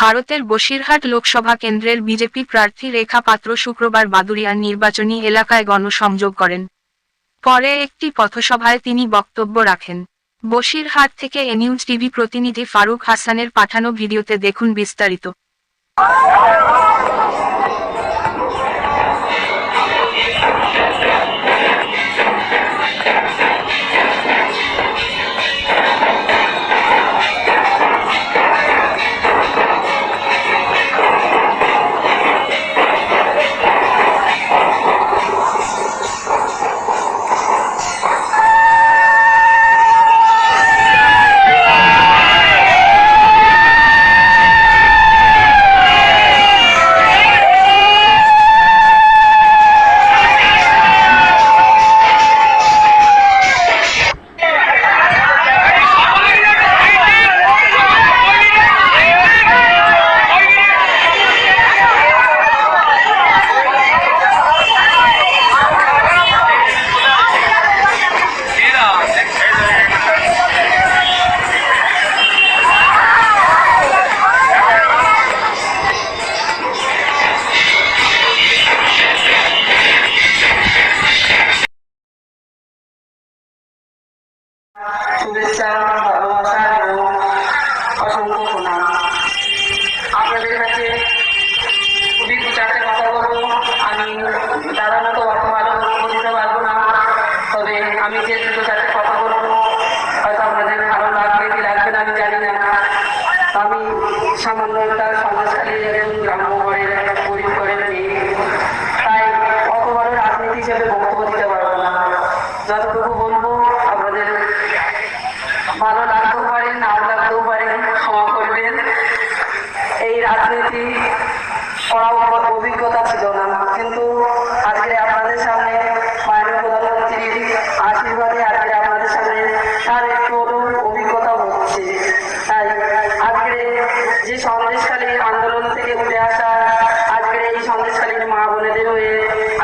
ভারতের বসিরহাট লোকসভা কেন্দ্রের বিজেপি প্রার্থী রেখা পাত্র শুক্রবার বাদুড়িয়ার নির্বাচনী এলাকায় গণসংযোগ করেন। পরে একটি পথসভায় তিনি বক্তব্য রাখেন। বসিরহাট থেকে এনিউজ টিভি প্রতিনিধি ফারুক হাসানের পাঠানো ভিডিওতে দেখুন বিস্তারিত। শুভেচ্ছা, ভালোবাসা এবং অসংখ্য প্রণাম। আপনাদের কাছে খুবই চারটে কথা বলবো। আমি দাদার মতো অত ভালো বক্তব্য দিতে পারবো না, তবে আমি যে দুটো চারটে কথা বলবো হয়তো আপনাদের ভালো লাগবে কি লাগবে না আমি জানি না। আমি সামান্য একটা সমাজকালী একজন গ্রাম্য ঘরের একটা গরিব ঘরের মেয়ে, তাই অত বড় রাজনীতি হিসেবে বক্তব্য দিতে পারবো না। যতটুকু বলবো আপনাদের ভালো লাগতেও পারে, নাও লাগতেও পারে, ক্ষমা করবেন। এই রাজনীতি করার অভিজ্ঞতা ছিল না, কিন্তু আজকে আপনাদের সামনে মাননীয় প্রধানমন্ত্রীর আশীর্বাদে আজকে আপনাদের সামনে তার একটু অভিজ্ঞতা হচ্ছে। তাই আজকে যে সন্দেশখালীর আন্দোলন থেকে উঠে আসা আজকের এই সন্দেশখালীর মা বোনেদের হয়ে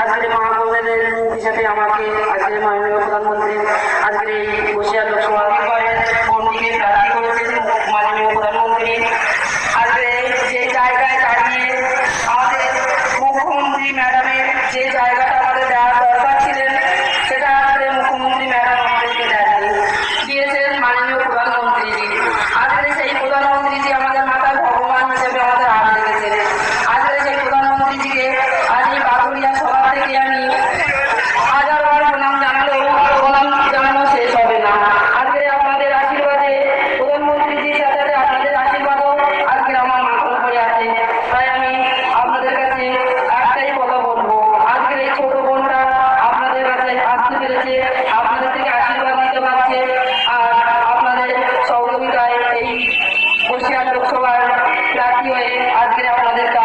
আজকের মা বোনেদের হিসেবে আমাকে আজকে মাননীয় প্রধানমন্ত্রী আজকের এই বসিরহাট লোকসভা কর্মীকে প্রার্থী করেছেন। মাননীয় প্রধানমন্ত্রী আজকে যে জায়গায় দাঁড়িয়ে আমাদের মুখ্যমন্ত্রী ম্যাডামের যে জায়গাটা আমাদের দেওয়ার দরকার ছিলেন সেটা আজকে মুখ্যমন্ত্রী ম্যাডাম আমাদেরকে দেননি, দিয়েছেন মাননীয় প্রধানমন্ত্রীজি। আজকে সেই প্রধানমন্ত্রীজি আমাদের মাথায় ভগবান হিসেবে আমাদের হাত রেখেছেন। আজকে সেই প্রধানমন্ত্রীজিকে আজ এই বাদুড়িয়া সভা থেকে আমি হাজারবার প্রণাম জানালেও প্রণাম জানানো শেষ হবে না। আজকে আপনাদের আশীর্বাদে প্রধানমন্ত্রীজির সাথে আপনাদের আশীর্বাদও আজকে আমার মাথার উপরে আছে। তাই আমি আপনাদের কাছে একটাই কথা বলবো, আজকের এই ছোট বোনটা আপনাদের কাছে আসতে পেরেছে, আপনাদের থেকে আশীর্বাদ দিতে পারছে, আর আপনাদের সহযোগিতায় এই বসিরহাট লোকসভার প্রার্থী হয়ে আজকে আপনাদের